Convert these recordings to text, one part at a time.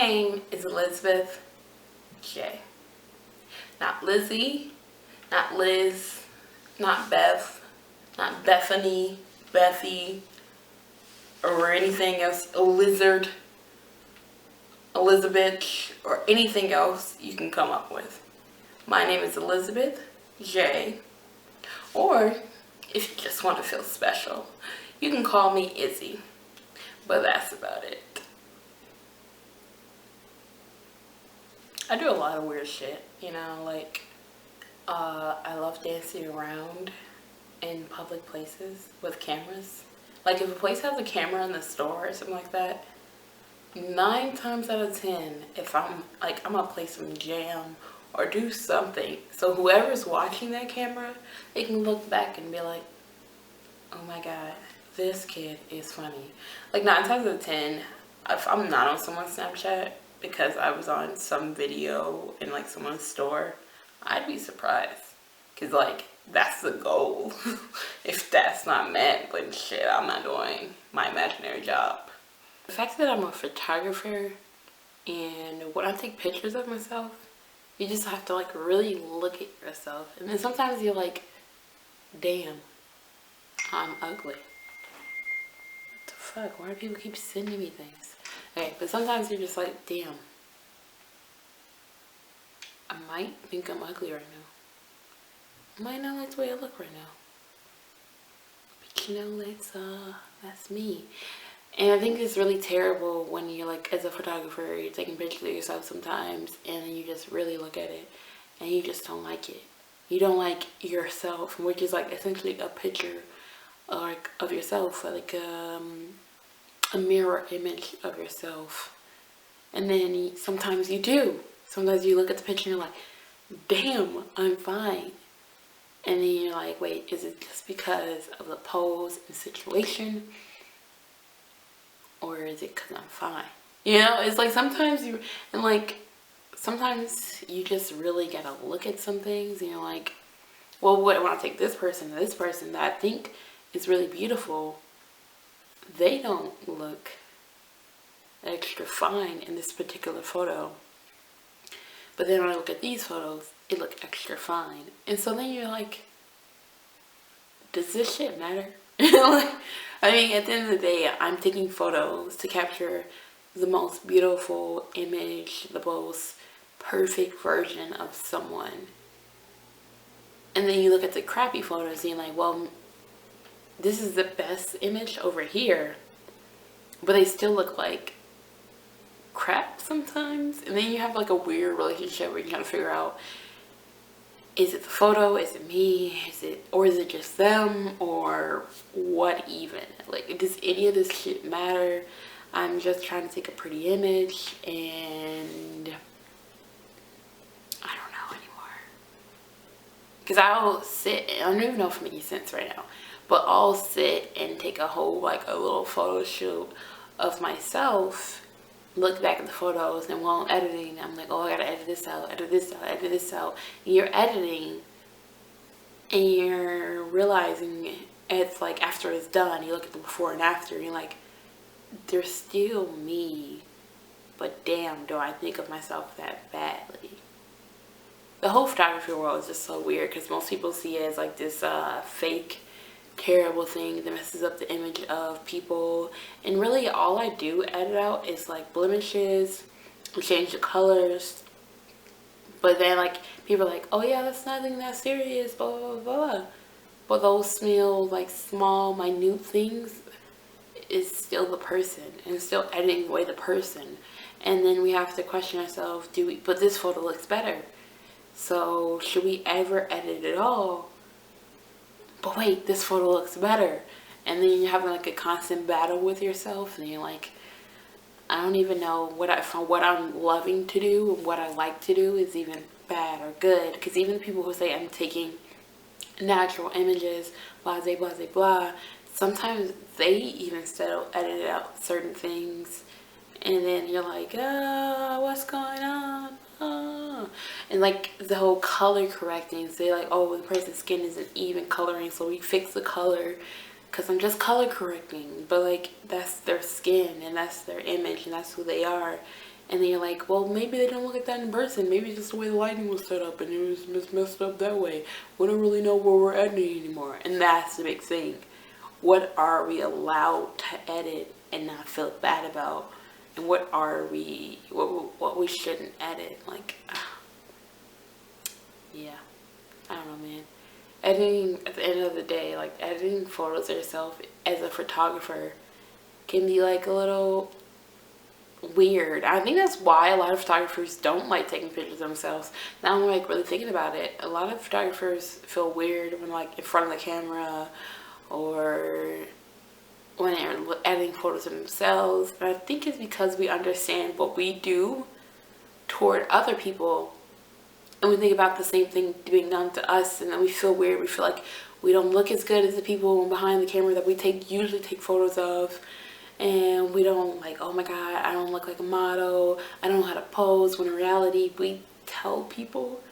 name is Elizabeth J. Not Lizzie, not Liz, not Beth, not Bethany, Bethy, or anything else, a lizard, Elizabeth, or anything else you can come up with. My name is Elizabeth J. Or if you just want to feel special, you can call me Izzy. But that's about it. I do a lot of weird shit, you know, like I love dancing around in public places with cameras. Like if a place has a camera in the store or something like that, 9 times out of 10, if I'm gonna play some jam or do something, so whoever's watching that camera, they can look back and be like, oh my god, this kid is funny. Like 9 times out of 10, if I'm not on someone's Snapchat because I was on some video in like someone's store, I'd be surprised. Cause like that's the goal. If that's not met, then shit, I'm not doing my imaginary job. The fact that I'm a photographer and when I take pictures of myself, you just have to like really look at yourself. And then sometimes you're like, damn, I'm ugly. What the fuck? Why do people keep sending me things? Okay, but sometimes you're just like, damn, I might think I'm ugly right now. I might not like the way I look right now. But you know, that's me. And I think it's really terrible when you're like, as a photographer, you're taking pictures of yourself sometimes and then you just really look at it and you just don't like it. You don't like yourself, which is like essentially a picture like of yourself, like a mirror image of yourself. And then sometimes you do. Sometimes you look at the picture and you're like, damn, I'm fine. And then you're like, wait, is it just because of the pose and situation? Or is it because I'm fine? You know, it's like sometimes sometimes you just really gotta look at some things and you're like, well, when I take this person to this person that I think is really beautiful, they don't look extra fine in this particular photo. But then when I look at these photos, it look extra fine. And so then you're like, does this shit matter? Like, I mean, at the end of the day, I'm taking photos to capture the most beautiful image, the most perfect version of someone. And then you look at the crappy photos and you're like, well, this is the best image over here, but they still look like crap sometimes. And then you have like a weird relationship where you're trying to figure out, is it the photo, is it me, is it just them, or what even? Like, does any of this shit matter? I'm just trying to take a pretty image and I don't know anymore. Because I'll sit, I don't even know if I'm making sense right now, but I'll sit and take a whole, like a little photo shoot of myself, look back at the photos, and while I'm editing, I'm like, oh, I gotta edit this out, edit this out, edit this out. And you're editing and you're realizing it's like after it's done, you look at the before and after and you're like, there's still me, but damn, do I think of myself that badly? The whole photography world is just so weird because most people see it as like this fake, terrible thing that messes up the image of people. And really all I do edit out is like blemishes, change the colors. But then like people are like, oh yeah, that's nothing that serious, blah blah blah blah. But those like small minute things is still the person and still editing away the person. And then we have to question ourselves, but this photo looks better, so should we ever edit it all? But wait, this photo looks better. And then you're having like a constant battle with yourself and you're like, I don't even know what I'm loving to do and what I like to do is even bad or good. Because even the people who say I'm taking natural images, blah blah blah blah, sometimes they even still edit out certain things. And then you're like, what's going on? And like the whole color correcting, say like, oh, the person's skin isn't even coloring, so we fix the color because I'm just color correcting. But like, that's their skin and that's their image and that's who they are. And then you're like, well, maybe they don't look like that in person. Maybe it's just the way the lighting was set up and it was messed up that way. We don't really know where we're editing anymore. And that's the big thing. What are we allowed to edit and not feel bad about? And what we shouldn't edit? Like, yeah, I don't know, man. Editing, at the end of the day, like editing photos of yourself as a photographer can be like a little weird. I think that's why a lot of photographers don't like taking pictures of themselves. Now I'm like really thinking about it. A lot of photographers feel weird when like in front of the camera or when they're editing photos of themselves. And I think it's because we understand what we do toward other people, and we think about the same thing being done to us, and then we feel weird. We feel like we don't look as good as the people behind the camera that we usually take photos of. And we don't like, oh my god, I don't look like a model, I don't know how to pose, when in reality we tell people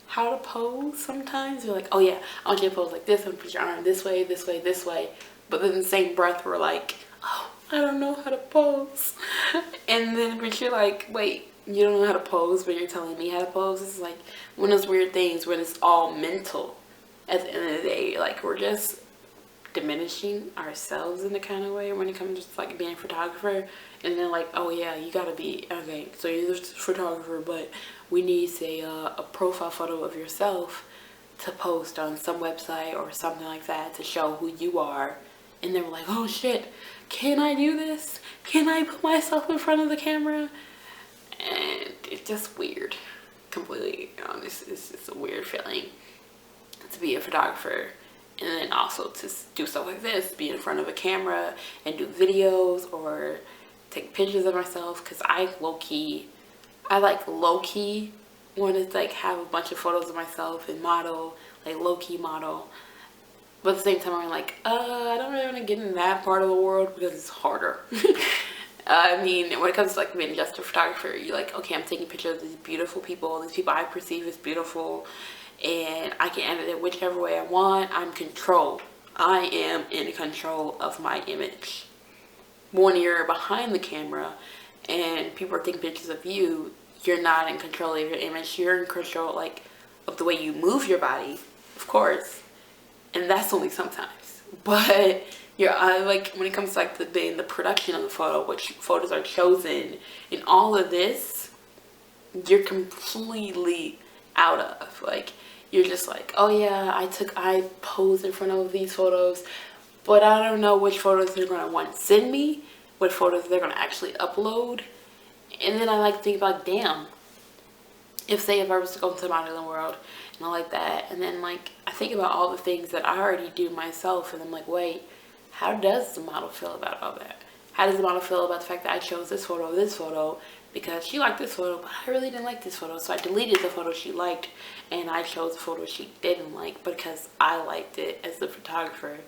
how to pose sometimes. We're like, oh yeah, I want you to pose like this, and put your arm this way, this way, this way. But in the same breath we're like, oh, I don't know how to pose. And then but you're like, wait, you don't know how to pose but you're telling me how to pose? It's like one of those weird things when it's all mental at the end of the day. Like we're just diminishing ourselves in a kind of way when it comes to like being a photographer. And then like, oh yeah, you gotta be okay, so you're a photographer, but we need say a profile photo of yourself to post on some website or something like that to show who you are. And then we're like, oh shit, can I do this? Can I put myself in front of the camera? And it's just weird, completely honest. It's a weird feeling to be a photographer. And then also to do stuff like this, be in front of a camera and do videos or take pictures of myself. Because I like low-key want to like have a bunch of photos of myself and model, like low-key model. But at the same time I'm like, I don't really want to get in that part of the world because it's harder. I mean, when it comes to like being just a photographer, you're like, okay, I'm taking pictures of these beautiful people, these people I perceive as beautiful, and I can edit it whichever way I want. I'm controlled. I am in control of my image. When you're behind the camera and people are taking pictures of you, you're not in control of your image. You're in control like of the way you move your body, of course, and that's only sometimes. But you're like when it comes to like the production of the photo, which photos are chosen, and all of this, you're completely out of. Like you're just like, oh yeah, I posed in front of these photos, but I don't know which photos they're gonna want to send me, what photos they're gonna actually upload. And then I like to think about, damn, if I was to go into the modeling world and all like that, and then like I think about all the things that I already do myself, and I'm like, wait, how does the model feel about all that? How does the model feel about the fact that I chose this photo because she liked this photo, but I really didn't like this photo, so I deleted the photo she liked and I chose the photo she didn't like because I liked it as the photographer.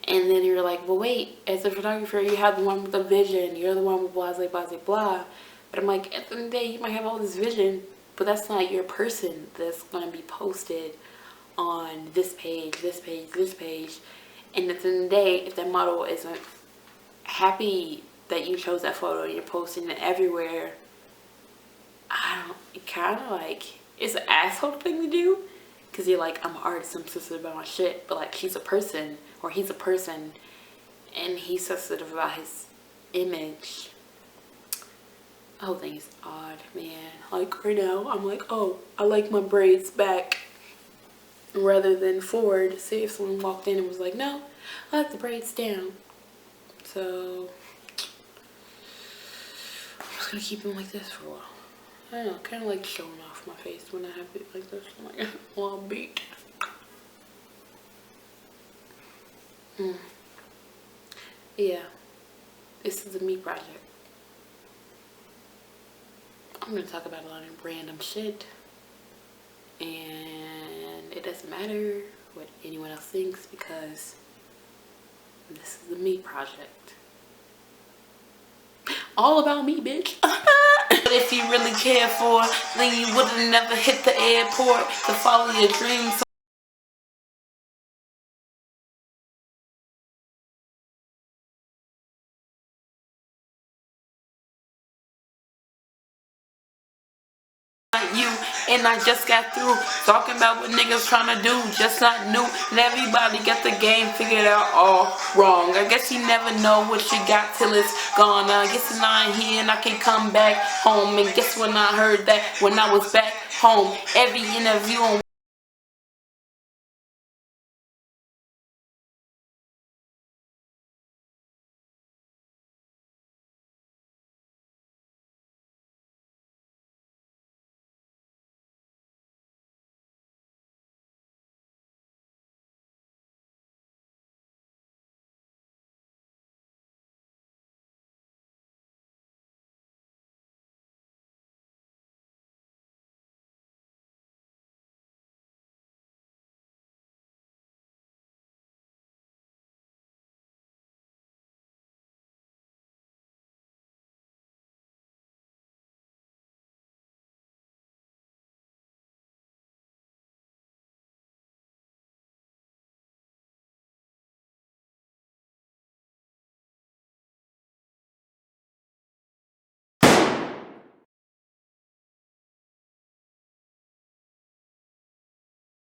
And then you're like, well wait, as a photographer you have the one with the vision, you're the one with blah blah blah blah. But I'm like, at the end of the day, you might have all this vision, but that's not your person that's going to be posted on this page, this page, this page. And at the end of the day, if that model isn't happy that you chose that photo and you're posting it everywhere, it kind of like, it's an asshole thing to do. Because you're like, I'm an artist, I'm sensitive about my shit. But like, she's a person, or he's a person, and he's sensitive about his image. The whole thing is odd, man. Like right now, I'm like, oh, I like my braids back rather than forward. Say if someone walked in and was like, no, I like the braids down. So I'm just gonna keep them like this for a while. I don't know, kind of like showing off my face when I have it like this. I'm like, well, I'm beat. Yeah, this is a me project. I'm gonna talk about a lot of random shit, and it doesn't matter what anyone else thinks because this is a me project. All about me, bitch. But if you really care for, then you would have never hit the airport to follow your dreams. And I just got through talking about what niggas trying to do, just not new. And everybody got the game figured out all wrong. I guess you never know what you got till it's gone. I guess I'm not here and I can come back home. And guess when I heard that, when I was back home, every interview on